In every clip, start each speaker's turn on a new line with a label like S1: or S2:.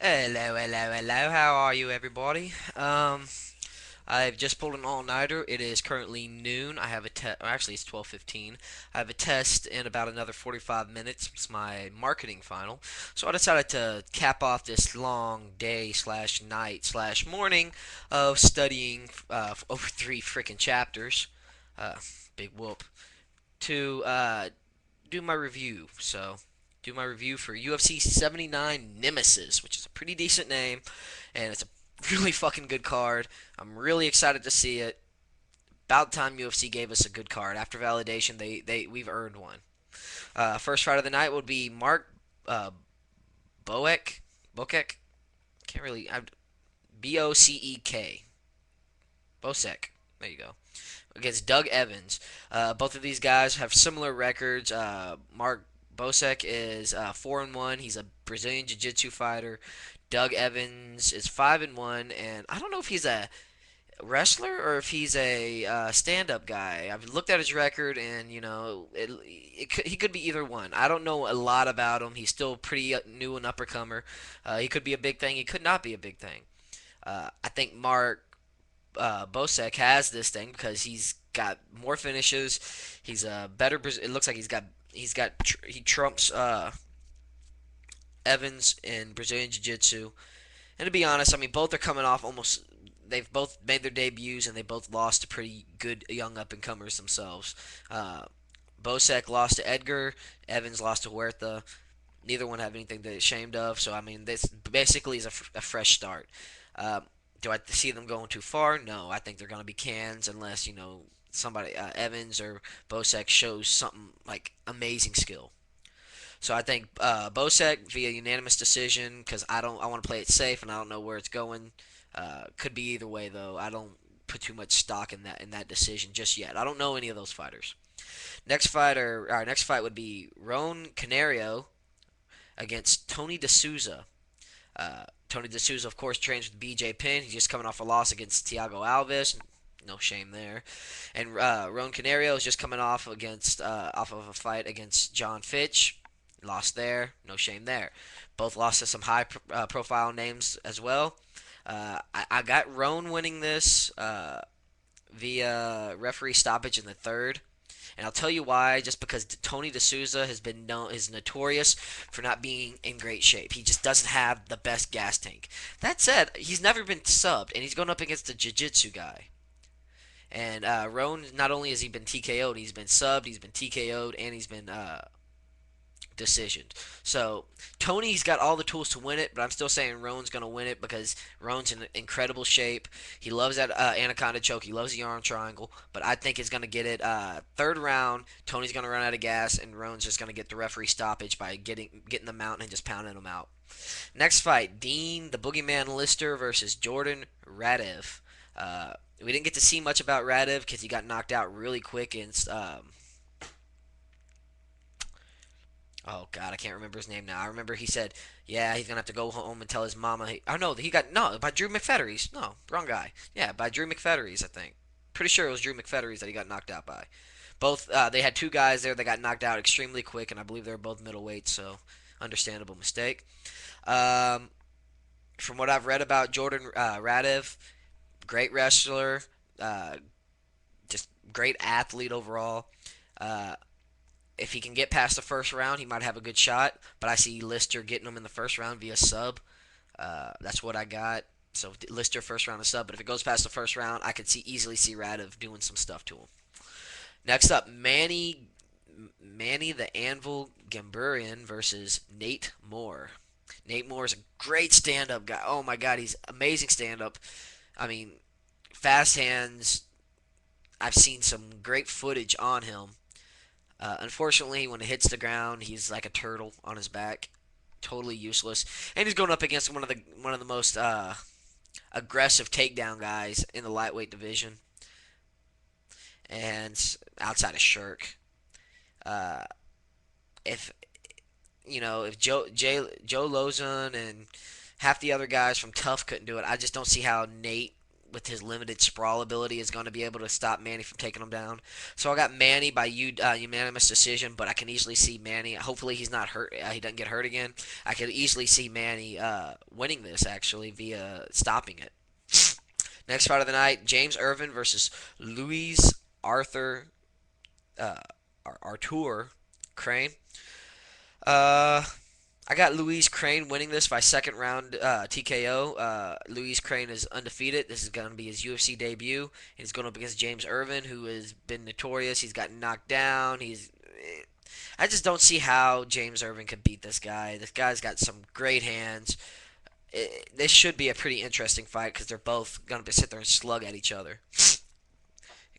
S1: Hello, hello, hello. How are you, everybody? I've just pulled an all-nighter. It is currently noon. I have a test. Actually, it's 12:15. I have a test in about another 45 minutes. It's my marketing final. So I decided to cap off this long day slash night slash morning of studying over three freaking chapters. Uh, Big whoop. To do my review. So do my review for UFC 79 Nemesis, which is a pretty decent name, and it's a really fucking good card. I'm really excited to see it. About time UFC gave us a good card. After validation, we've earned one. First fight of the night would be Mark uh, Boeck. Bokek. Can't really. Bocek. Bosek. There you go. Against Doug Evans. Both of these guys have similar records. Mark Bosek is 4-1. He's a Brazilian Jiu-Jitsu fighter. Doug Evans is 5-1, and I don't know if he's a wrestler or if he's a stand-up guy. I've looked at his record, and he could be either one. I don't know a lot about him. He's still pretty new and uppercomer. He could be a big thing. He could not be a big thing. I think Mark Bosek has this thing because he's got more finishes. He's a better. It looks like he trumps Evans in Brazilian Jiu Jitsu. And to be honest, I mean both are coming off almost. They've both made their debuts and they both lost to pretty good young up and comers themselves. Uh, Bosek lost to Edgar. Evans lost to Huerta. Neither one have anything to be ashamed of. So I mean, this basically is a fresh start. Um, do I see them going too far? No, I think they're going to be cans unless somebody Evans or Bosek shows something like amazing skill. So I think Bosek via unanimous decision because I want to play it safe and I don't know where it's going. Could be either way though. I don't put too much stock in that decision just yet. I don't know any of those fighters. Our next fight would be Roan Canario against Tony D'Souza. Tony D'Souza, of course, trains with BJ Penn. He's just coming off a loss against Thiago Alves. No shame there. And Roan Canario is just coming off of a fight against John Fitch. Lost there. No shame there. Both lost to some high profile names as well. I got Roan winning this via referee stoppage in the third. And I'll tell you why. Just because Tony D'Souza is notorious for not being in great shape. He just doesn't have the best gas tank. That said, he's never been subbed, and he's going up against a jiu-jitsu guy. And Roan, not only has he been TKO'd, he's been subbed, he's been TKO'd, and he's been decisioned. So Tony's got all the tools to win it, but I'm still saying Roan's going to win it because Roan's in incredible shape. He loves that anaconda choke. He loves the arm triangle, but I think he's going to get it. Third round, Tony's going to run out of gas, and Roan's just going to get the referee stoppage by getting the mount and just pounding him out. Next fight, Dean the Boogeyman Lister versus Jordan Radev. We didn't get to see much about Radev because he got knocked out really quick against oh God, I can't remember his name now. I remember he said, yeah, he's gonna have to go home and tell his mama. Oh no, he got no by Drew McFetters. No, wrong guy. Yeah, by Drew McFetters, I think. Pretty sure it was Drew McFetters that he got knocked out by. Both they had two guys there that got knocked out extremely quick, and I believe they were both middleweights, so understandable mistake. Um, from what I've read about Jordan Radev, great wrestler, uh, just great athlete overall. Uh, if he can get past the first round, he might have a good shot. But I see Lister getting him in the first round via sub. That's what I got. So Lister first round of sub. But if it goes past the first round, I could easily see Radov doing some stuff to him. Next up, Manny the Anvil Gamburian versus Nate Moore. Nate Moore is a great stand-up guy. Oh my God, he's amazing stand-up. I mean, fast hands. I've seen some great footage on him. Unfortunately, when it hits the ground, he's like a turtle on his back, totally useless. And he's going up against one of the most aggressive takedown guys in the lightweight division, and outside of Shirk. Uh, if if Joe Lozon and half the other guys from Tough couldn't do it, I just don't see how Nate with his limited sprawl ability is going to be able to stop Manny from taking him down. So I got Manny by unanimous decision, but I can easily see Manny. Hopefully he's not hurt. He doesn't get hurt again. I could easily see Manny winning this actually via stopping it. Next fight of the night: James Irvin versus Luis Arthur uh, Artur Crane. Uh, I got Louise Crane winning this by second round TKO. Louise Crane is undefeated. This is going to be his UFC debut. He's going up against James Irvin, who has been notorious. He's gotten knocked down. I just don't see how James Irvin could beat this guy. This guy's got some great hands. This should be a pretty interesting fight because they're both going to sit there and slug at each other.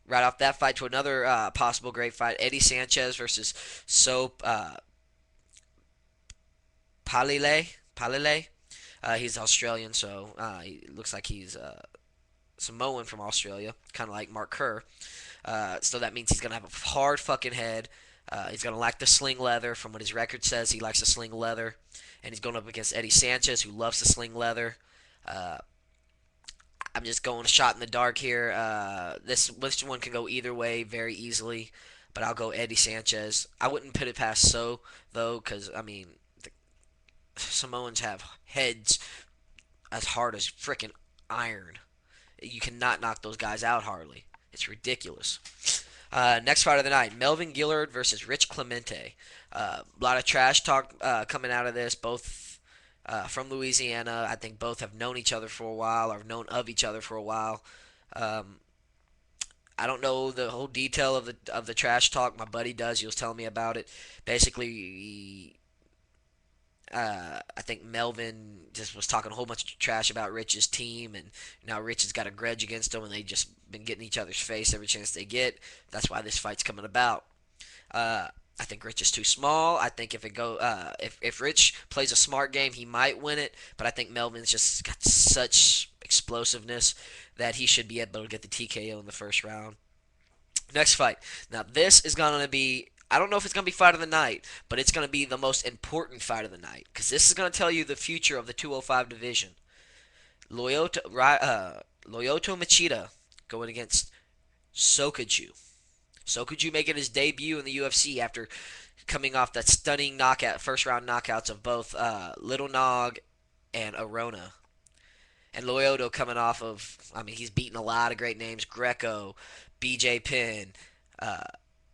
S1: Right off that fight to another possible great fight: Eddie Sanchez versus Soap Palile. He's Australian, so he looks like he's Samoan from Australia, kind of like Mark Kerr. So that means he's gonna have a hard fucking head. He's gonna lack the sling leather. From what his record says, he likes to sling leather, and he's going up against Eddie Sanchez, who loves to sling leather. Uh, I'm just going a shot in the dark here. This one can go either way very easily, but I'll go Eddie Sanchez. I wouldn't put it past though, because I mean the Samoans have heads as hard as frickin' iron. You cannot knock those guys out hardly. It's ridiculous. Next fight of the night: Melvin Gillard versus Rich Clemente. A lot of trash talk coming out of this. Both from Louisiana. I think both have known each other for a while, or known of each other for a while. Um, I don't know the whole detail of the trash talk. My buddy does. He was telling me about it. Basically, I think Melvin just was talking a whole bunch of trash about Rich's team, and now Rich has got a grudge against him, and they just been getting each other's face every chance they get. That's why this fight's coming about. I think Rich is too small. I think if Rich plays a smart game, he might win it. But I think Melvin's just got such explosiveness that he should be able to get the TKO in the first round. Next fight. Now this is going to be, I don't know if it's going to be fight of the night, but it's going to be the most important fight of the night because this is going to tell you the future of the 205 division. Lyoto Machida going against Sokoju. Sokoju making his debut in the UFC after coming off that stunning first round knockouts of both Little Nog and Arona. And Lyoto coming off of, I mean, he's beaten a lot of great names: Greco, BJ Penn, uh,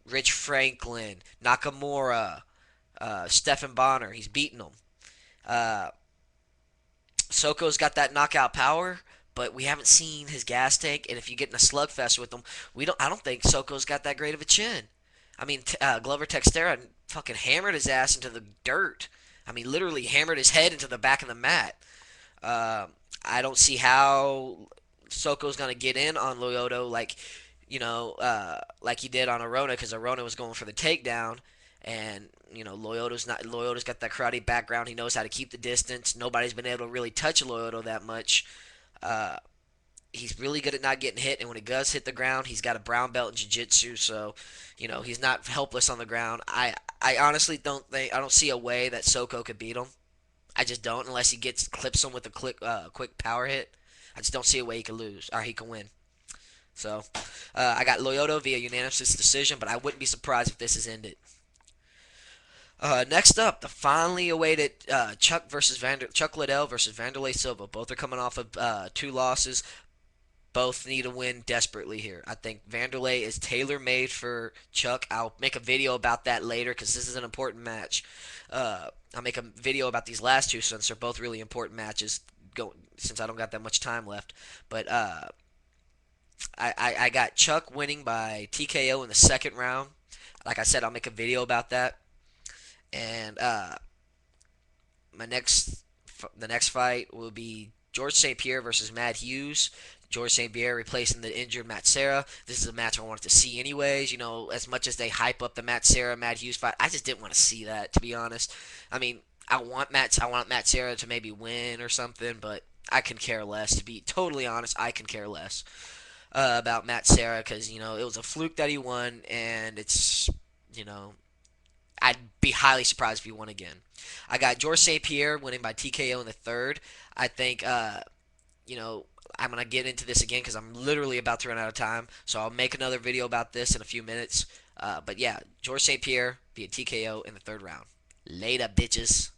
S1: Rich Franklin, Nakamura, Stephan Bonner. He's beaten them. Uh, Soko's got that knockout power, but we haven't seen his gas tank. And if you get in a slugfest with him, I don't think Soko's got that great of a chin. I mean, Glover Textera fucking hammered his ass into the dirt. I mean, literally hammered his head into the back of the mat. Uh, I don't see how Soko's gonna get in on Lyoto like he did on Arona, because Arona was going for the takedown, and Lyoto's got that karate background. He knows how to keep the distance. Nobody's been able to really touch Lyoto that much. Uh, he's really good at not getting hit, and when he does hit the ground, he's got a brown belt in jiu-jitsu, so he's not helpless on the ground. I honestly I don't see a way that Soko could beat him. I just don't, unless he clips him with a quick power hit. I just don't see a way he could lose or he can win. So I got Lyoto via unanimous decision, but I wouldn't be surprised if this is ended. Next up, the finally awaited Chuck Liddell versus Vanderlei Silva. Both are coming off of two losses. Both need a win desperately here. I think Vanderlei is tailor made for Chuck. I'll make a video about that later because this is an important match. I'll make a video about these last two since they're both really important matches. Since I don't got that much time left, but I got Chuck winning by TKO in the second round. Like I said, I'll make a video about that. And the next fight will be George St. Pierre versus Matt Hughes. George St. Pierre replacing the injured Matt Serra. This is a match I wanted to see anyways. As much as they hype up the Matt Serra Matt Hughes fight, I just didn't want to see that, to be honest. I mean, I want Matt Serra to maybe win or something, but I can care less. To be totally honest, I can care less about Matt Serra because it was a fluke that he won, and it's you know I'd be highly surprised if he won again. I got George St. Pierre winning by TKO in the third. I think you know, I'm gonna get into this again because I'm literally about to run out of time. So I'll make another video about this in a few minutes. But yeah, George St. Pierre via TKO in the third round. Later, bitches.